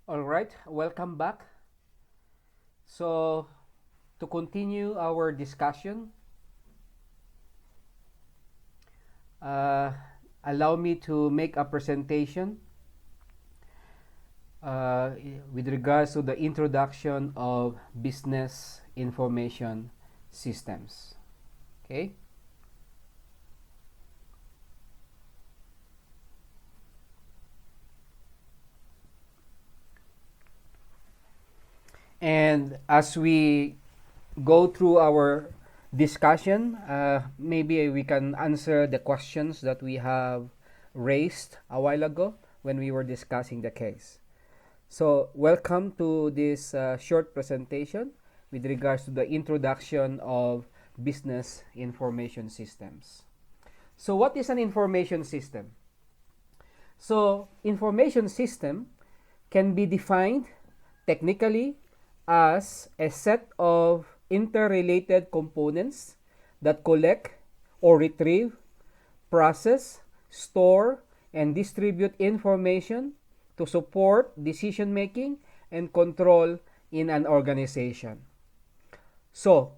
All right, welcome back. So, to continue our discussion, uh, allow me to make a presentation uh, with regards to the introduction of business information systems. Okay. And as we go through our discussion, maybe we can answer the questions that we have raised a while ago when we were discussing the case. So, welcome to this short presentation with regards to the introduction of business information systems. So, what is an information system? So, information system can be defined technically as a set of interrelated components that collect or retrieve, process, store, and distribute information to support decision making and control in an organization. So,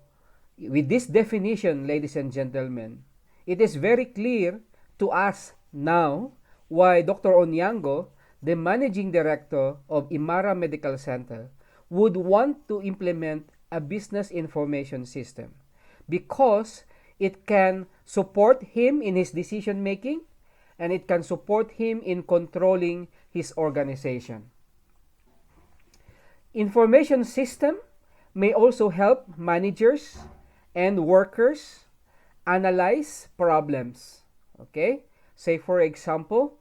with this definition, ladies and gentlemen, it is very clear to us now why Dr. Onyango, the managing director of Imara Medical Center, would want to implement a business information system because it can support him in his decision making and it can support him in controlling his organization. Information system may also help managers and workers analyze problems. Okay? Say for example,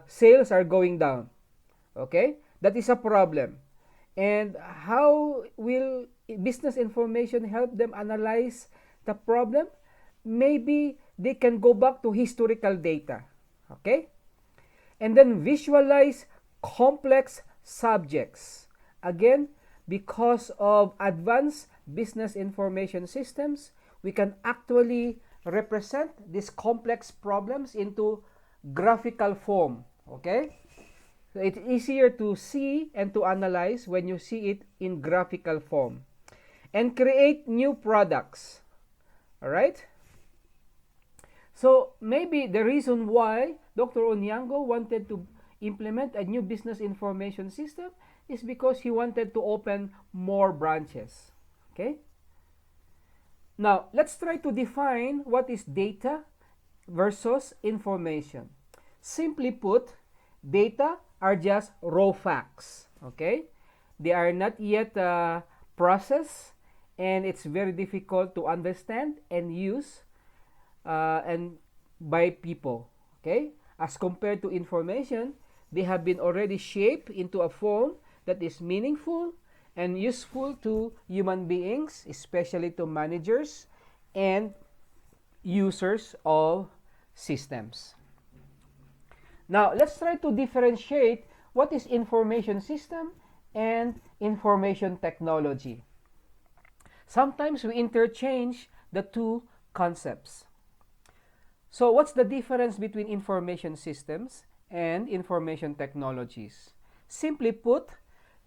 sales are going down. Okay? That is a problem. And how will business information help them analyze the problem? Maybe they can go back to historical data. Okay? And then visualize complex subjects. Again, because of advanced business information systems, we can actually represent these complex problems into graphical form. Okay? So it's easier to see and to analyze when you see it in graphical form. And create new products. Alright? So maybe the reason why Dr. Onyango wanted to implement a new business information system is because he wanted to open more branches. Okay? Now, let's try to define what is data versus information. Simply put, data are just raw facts. Okay? They are not yet processed, and it's very difficult to understand and use and by people. Okay? As compared to information, they have been already shaped into a form that is meaningful and useful to human beings, especially to managers and users of systems. Now, let's try to differentiate what is information system and information technology. Sometimes we interchange the two concepts. So, what's the difference between information systems and information technologies? Simply put,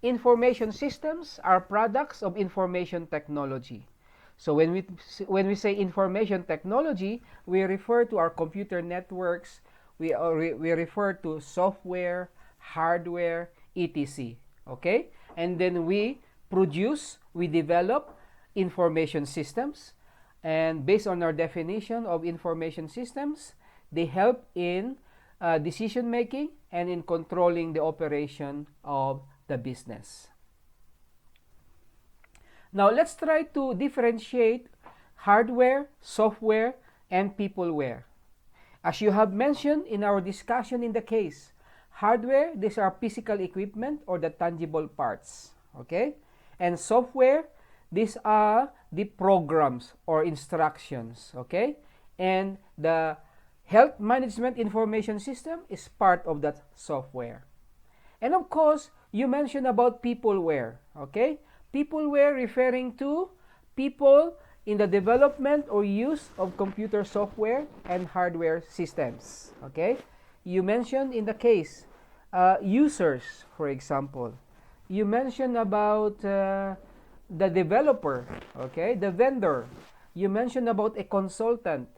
information systems are products of information technology. So when we say information technology, we refer to our computer networks, we refer to software, hardware, etc. Okay? And then we develop information systems. And based on our definition of information systems, they help in decision making and in controlling the operation of the business. Now, let's try to differentiate hardware, software, and peopleware. As you have mentioned in our discussion in the case, hardware, these are physical equipment or the tangible parts. Okay? And software, these are the programs or instructions. Okay? And the health management information system is part of that software. And of course, you mentioned about peopleware. Okay? Peopleware referring to people in the development or use of computer software and hardware systems. Okay? You mentioned in the case users, for example. You mentioned about the developer, okay, the vendor. You mentioned about a consultant.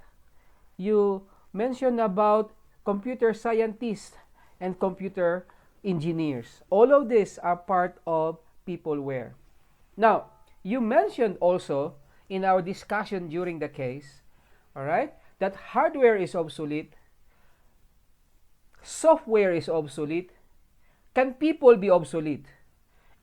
You mentioned about computer scientists and computer engineers. All of these are part of Peopleware. Now, you mentioned also in our discussion during the case, all right, that hardware is obsolete, software is obsolete. Can people be obsolete?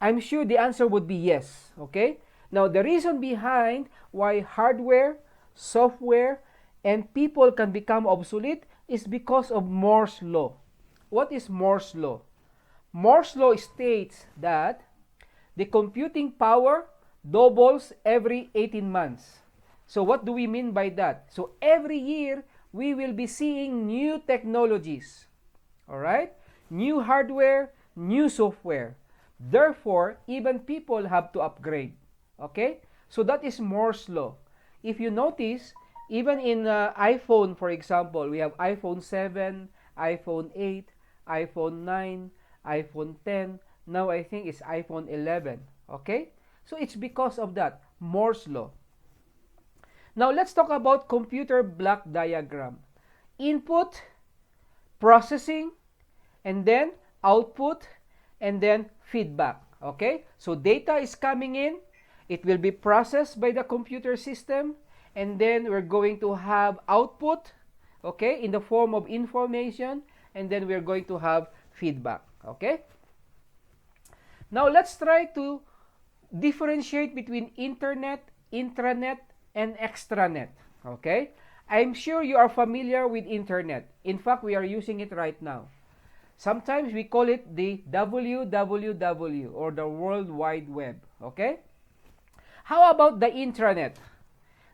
I'm sure the answer would be yes, okay? Now, the reason behind why hardware, software, and people can become obsolete is because of Moore's law. What is Moore's law? Moore's law states that the computing power doubles every 18 months. So what do we mean by that? So every year, we will be seeing new technologies. All right? New hardware, new software. Therefore, even people have to upgrade. Okay? So that is Moore's law. If you notice, even in iPhone, for example, we have iPhone 7, iPhone 8, iPhone 9, iPhone 10. Now I think it's iPhone 11. Okay? So it's because of that, Moore's law. Now let's talk about computer block diagram. Input, processing, and then output, and then feedback. Okay? So data is coming in. It will be processed by the computer system, and then we're going to have output, okay, in the form of information, and then we're going to have feedback. Okay? Now let's try to differentiate between internet, intranet, and extranet. Okay? I'm sure you are familiar with internet. In fact, we are using it right now. Sometimes we call it the WWW, or the World Wide Web. Okay? How about the intranet?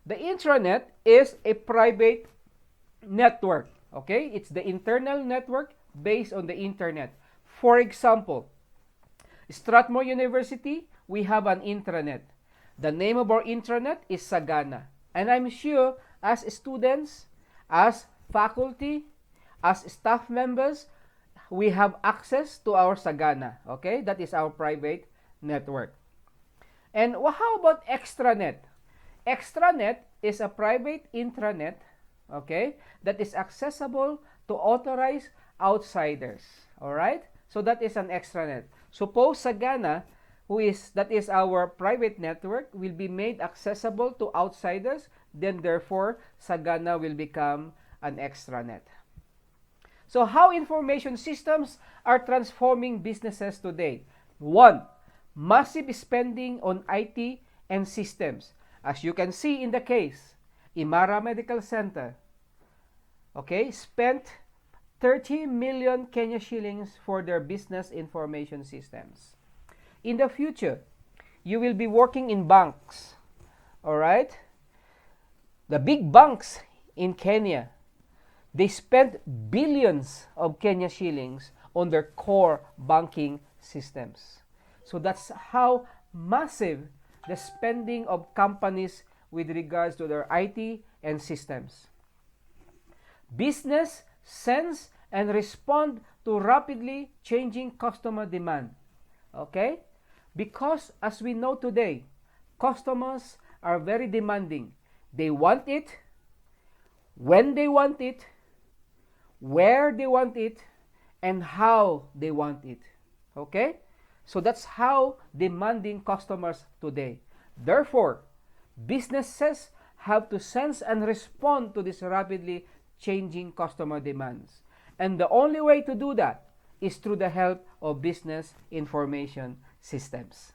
The intranet is a private network. Okay? It's the internal network based on the internet. For example, Strathmore University, we have an intranet. The name of our intranet is Sagana. And I'm sure as students, as faculty, as staff members, we have access to our Sagana. Okay? That is our private network. And how about extranet? Extranet is a private intranet, okay, that is accessible to authorized outsiders. All right? So that is an extranet. Suppose Sagana, that is our private network, will be made accessible to outsiders, then therefore Sagana will become an extranet. So how information systems are transforming businesses today? 1. Massive spending on IT and systems. As you can see in the case, Imara Medical Center, okay, spent 30 million Kenya shillings for their business information systems. In the future, you will be working in banks, all right? The big banks in Kenya, they spent billions of Kenya shillings on their core banking systems. So that's how massive the spending of companies with regards to their IT and systems. Business sense and respond to rapidly changing customer demand. Okay? Because as we know today, customers are very demanding. They want it, when they want it, where they want it, and how they want it. Okay? So that's how demanding customers today. Therefore, businesses have to sense and respond to these rapidly changing customer demands. And the only way to do that is through the help of business information systems.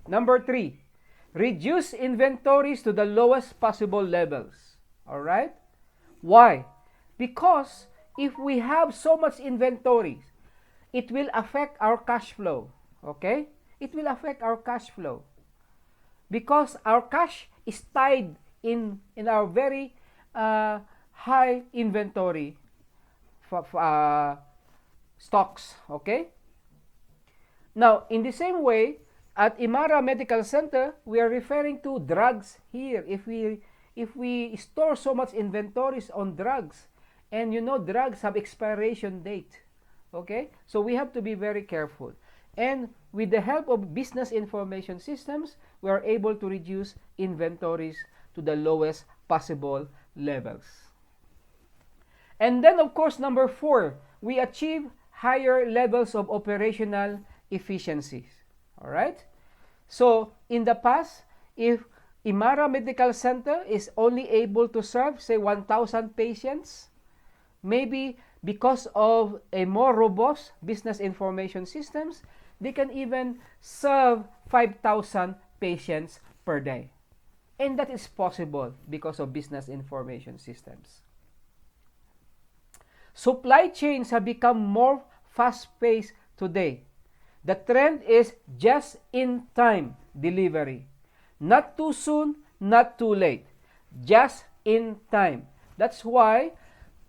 Number 3, reduce inventories to the lowest possible levels. All right? Why? Because if we have so much inventory, it will affect our cash flow. Okay? It will affect our cash flow. Because our cash is tied in our very high inventory stocks. Okay? Now, in the same way, at Imara Medical Center, we are referring to drugs here. If we store so much inventories on drugs, and you know drugs have expiration date. Okay? So we have to be very careful. And with the help of business information systems, we are able to reduce inventories to the lowest possible levels. And then, of course, number 4, we achieve higher levels of operational efficiencies. All right? So, in the past, if Imara Medical Center is only able to serve, say, 1,000 patients, maybe because of a more robust business information systems, they can even serve 5,000 patients per day. And that is possible because of business information systems. Supply chains have become more fast-paced today. The trend is just-in-time delivery. Not too soon, not too late. Just in time. That's why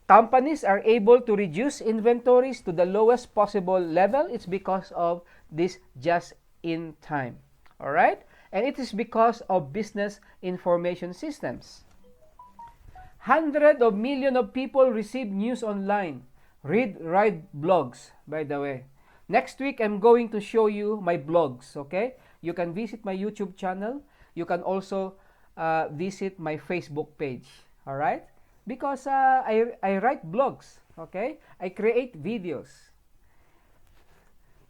companies are able to reduce inventories to the lowest possible level. It's because of this just-in-time. All right? And it is because of business information systems. Hundreds of millions of people receive news online. Read, write blogs, by the way. Next week, I'm going to show you my blogs, okay? You can visit my YouTube channel. You can also visit my Facebook page, all right? Because I write blogs, okay? I create videos.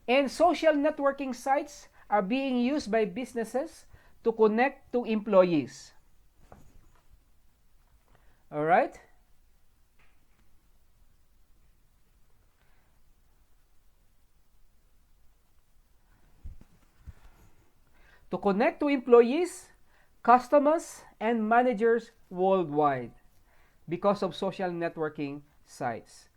And social networking sites are being used by businesses to connect to employees. All right? To connect to employees, customers, and managers worldwide because of social networking sites.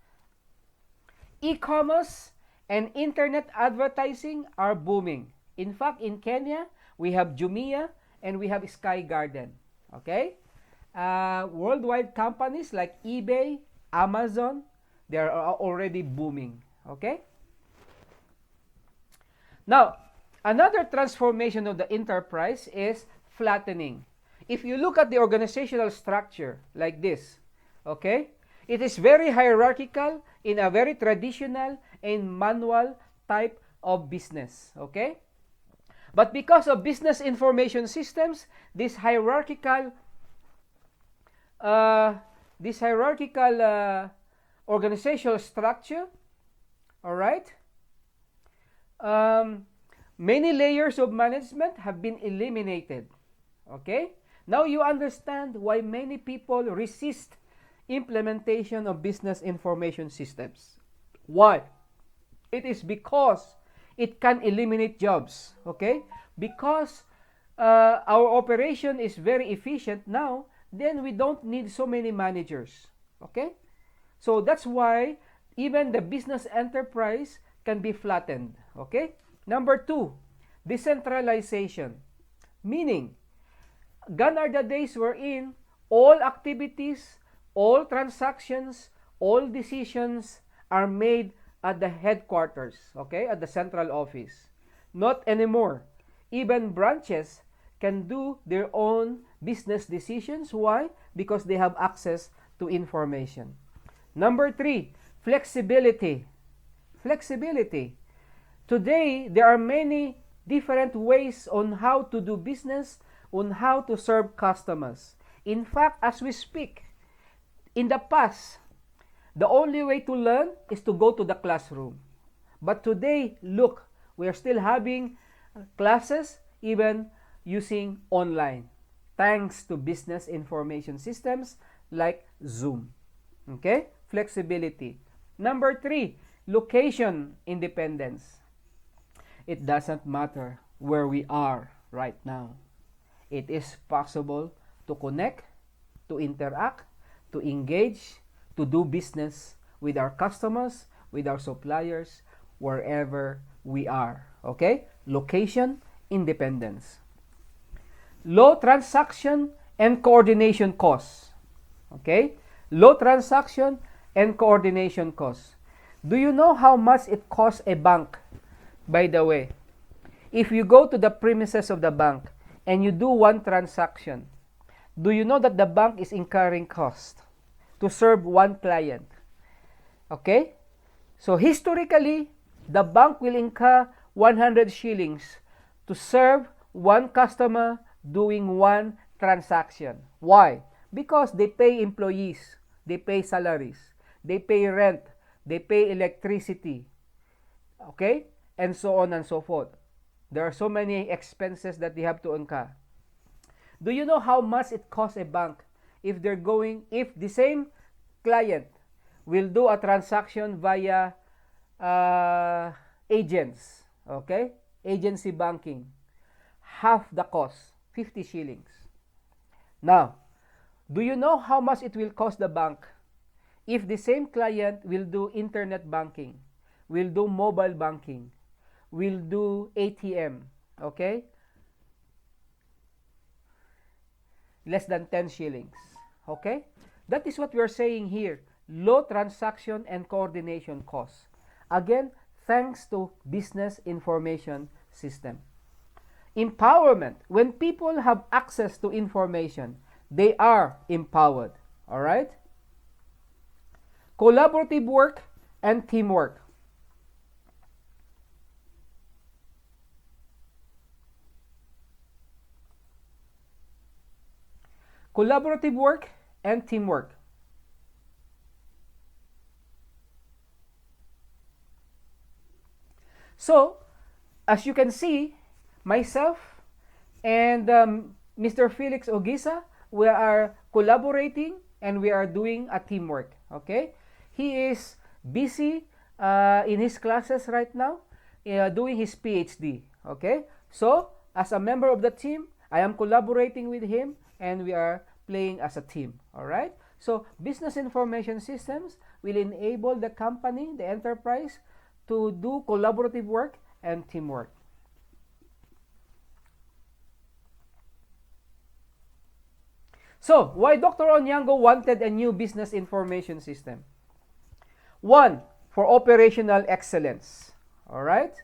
E-commerce and internet advertising are booming. In fact, in Kenya, we have Jumia and we have Sky Garden. Okay? Worldwide companies like eBay, Amazon, they are already booming. Okay? Now, another transformation of the enterprise is flattening. If you look at the organizational structure like this, okay, it is very hierarchical in a very traditional and manual type of business. Okay? But because of business information systems, this hierarchical organizational structure, all right, many layers of management have been eliminated. Okay? Now you understand why many people resist implementation of business information systems. Why? It is because it can eliminate jobs. Okay? Because our operation is very efficient now, then we don't need so many managers. Okay? So that's why even the business enterprise can be flattened. Okay? Number 2, decentralization. Meaning, gone are the days wherein all activities, all transactions, all decisions are made at the headquarters, okay, at the central office. Not anymore. Even branches can do their own business decisions. Why? Because they have access to information. Number 3, flexibility. Flexibility. Today, there are many different ways on how to do business, on how to serve customers. In fact, as we speak, in the past, the only way to learn is to go to the classroom. But today, look, we are still having classes even using online, thanks to business information systems like Zoom. Okay? Flexibility. Number 3, location independence. It doesn't matter where we are right now. It is possible to connect, to interact, to engage, to do business with our customers, with our suppliers, wherever we are. Okay? Location independence. Low transaction and coordination costs. Okay? Low transaction and coordination costs. Do you know how much it costs a bank? By the way, if you go to the premises of the bank and you do one transaction, do you know that the bank is incurring cost to serve one client? Okay? So historically, the bank will incur 100 shillings to serve one customer doing one transaction. Why? Because they pay employees, they pay salaries, they pay rent, they pay electricity, okay? And so on and so forth. There are so many expenses that they have to incur. Do you know how much it costs a bank if the same client will do a transaction via agents, okay? Agency banking. Half the cost, 50 shillings. Now, do you know how much it will cost the bank if the same client will do internet banking, will do mobile banking, will do ATM, okay? Less than 10 shillings, okay? That is what we are saying here. Low transaction and coordination costs. Again, thanks to business information system. Empowerment. When people have access to information, they are empowered. All right? Collaborative work and teamwork. Collaborative work and teamwork. So, as you can see, myself and Mr. Felix Ogisa, we are collaborating and we are doing a teamwork. Okay? He is busy in his classes right now, doing his PhD. Okay? So, as a member of the team, I am collaborating with him and we are playing as a team. Alright? So, business information systems will enable the company, the enterprise, to do collaborative work and teamwork. So, why Dr. Onyango wanted a new business information system? One, for operational excellence. Alright?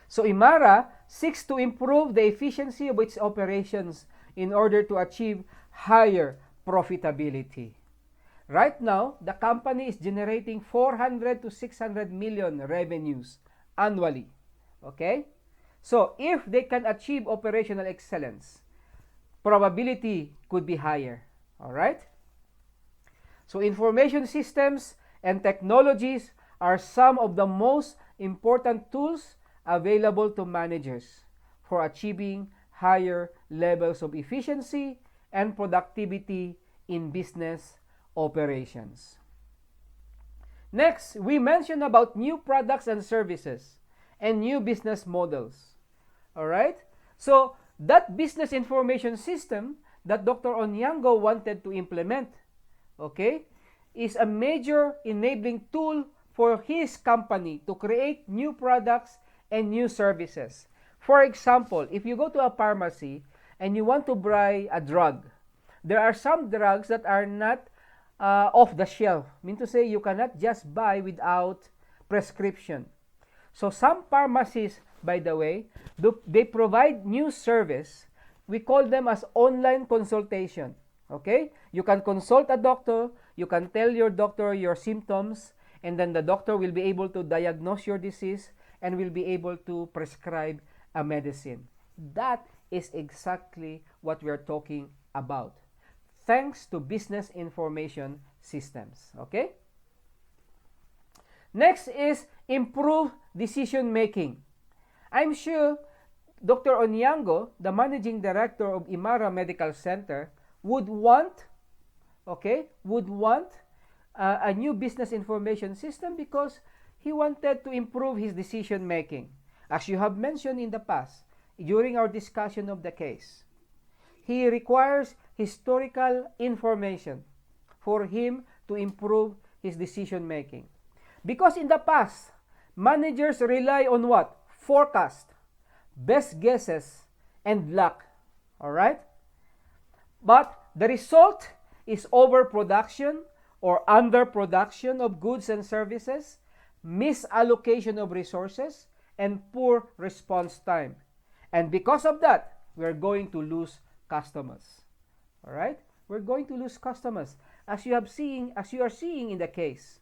So, Imara seeks to improve the efficiency of its operations in order to achieve higher profitability. Right now, the company is generating 400 to 600 million revenues annually. Okay? So, if they can achieve operational excellence, probability could be higher. Alright? So, information systems and technologies are some of the most important tools available to managers for achieving higher levels of efficiency and productivity in business operations. Next, we mentioned about new products and services and new business models. All right? So, that business information system that Dr. Onyango wanted to implement, okay, is a major enabling tool for his company to create new products and new services. For example, if you go to a pharmacy and you want to buy a drug, there are some drugs that are not off the shelf. Mean to say you cannot just buy without prescription. So some pharmacies, by the way, they provide new service. We call them as online consultation. Okay? You can consult a doctor, you can tell your doctor your symptoms, and then the doctor will be able to diagnose your disease and will be able to prescribe a medicine. That is exactly what we are talking about, thanks to business information systems. Okay? Next is improve decision making. I'm sure Dr. Onyango, the managing director of Imara Medical Center, would want a new business information system because he wanted to improve his decision making. As you have mentioned in the past, during our discussion of the case, he requires historical information for him to improve his decision making. Because in the past, managers rely on what? Forecast, best guesses, and luck. Alright? But the result is overproduction or underproduction of goods and services, misallocation of resources, and poor response time. And because of that, we're going to lose customers. All right? We're going to lose customers as you are seeing in the case.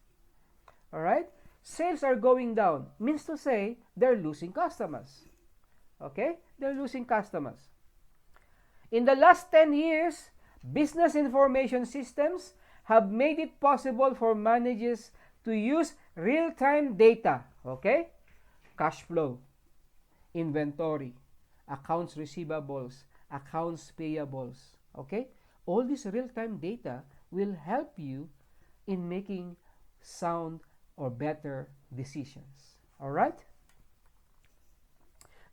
All right? sales are going down. Means to say, they're losing customers. Okay? They're losing customers. In the last 10 years, business information systems have made it possible for managers to use real-time data. Okay? Cash flow, inventory, accounts receivables, accounts payables. Okay? All this real-time data will help you in making sound or better decisions. All right?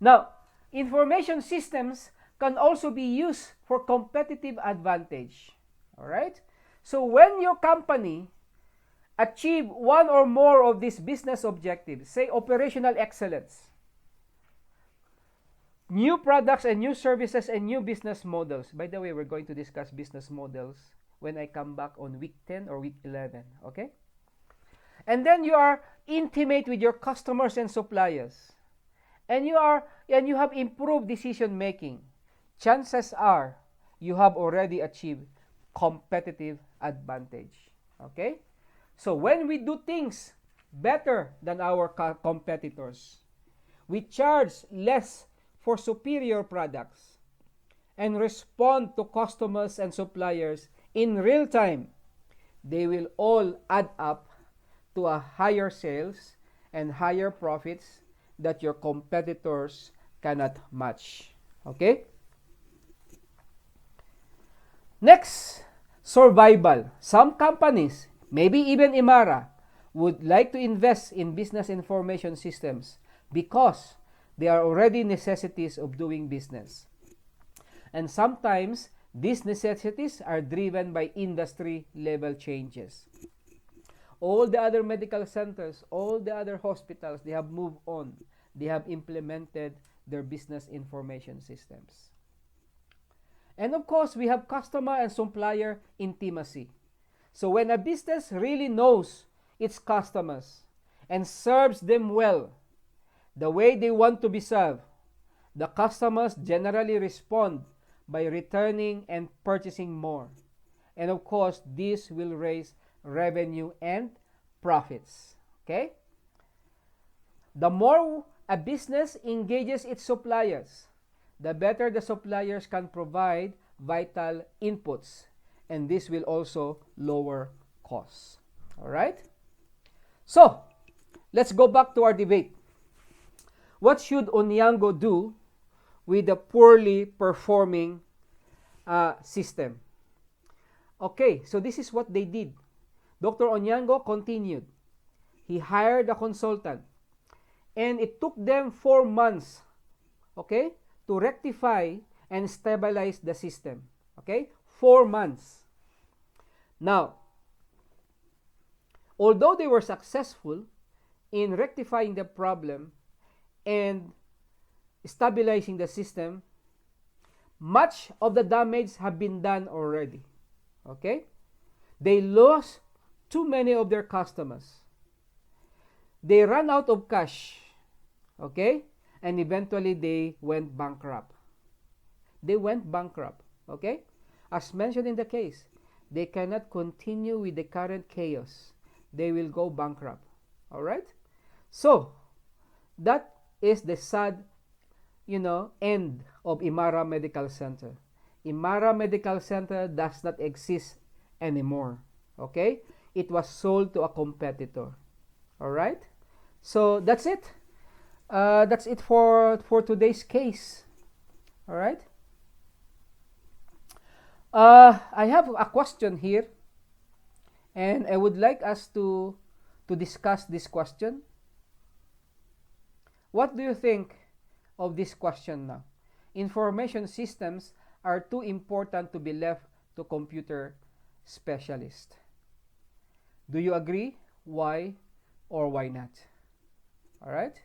Now, information systems can also be used for competitive advantage. All right? So when your company achieve one or more of these business objectives, say operational excellence, new products and new services and new business models. By the way, we're going to discuss business models when I come back on week 10 or week 11, okay? And then you are intimate with your customers and suppliers. And you have improved decision making. Chances are you have already achieved competitive advantage. Okay? So when we do things better than our competitors, we charge less for superior products and respond to customers and suppliers in real time, they will all add up to a higher sales and higher profits that your competitors cannot match. Okay? Next, survival. Some companies, maybe even Imara, would like to invest in business information systems because they are already necessities of doing business. And sometimes, these necessities are driven by industry level changes. All the other medical centers, all the other hospitals, they have moved on. They have implemented their business information systems. And of course, we have customer and supplier intimacy. So when a business really knows its customers and serves them well, the way they want to be served, the customers generally respond by returning and purchasing more. And of course, this will raise revenue and profits. Okay? The more a business engages its suppliers, the better the suppliers can provide vital inputs. And this will also lower costs. All right? So, let's go back to our debate. What should Onyango do with a poorly performing system? Okay, so this is what they did. Dr. Onyango continued. He hired a consultant. And it took them 4 months, okay, to rectify and stabilize the system. Okay? 4 months. Now, although they were successful in rectifying the problem and stabilizing the system, much of the damage have been done already. Okay? They lost too many of their customers. They ran out of cash. Okay? And eventually they went bankrupt. They went bankrupt. Okay? As mentioned in the case, they cannot continue with the current chaos. They will go bankrupt. All right? So, that is the sad, end of Imara Medical Center. Imara Medical Center does not exist anymore. Okay? It was sold to a competitor. All right? So, that's it. That's it for today's case. All right? I have a question here, and I would like us to discuss this question. What do you think of this question now? Information systems are too important to be left to computer specialists. Do you agree? Why or why not? All right?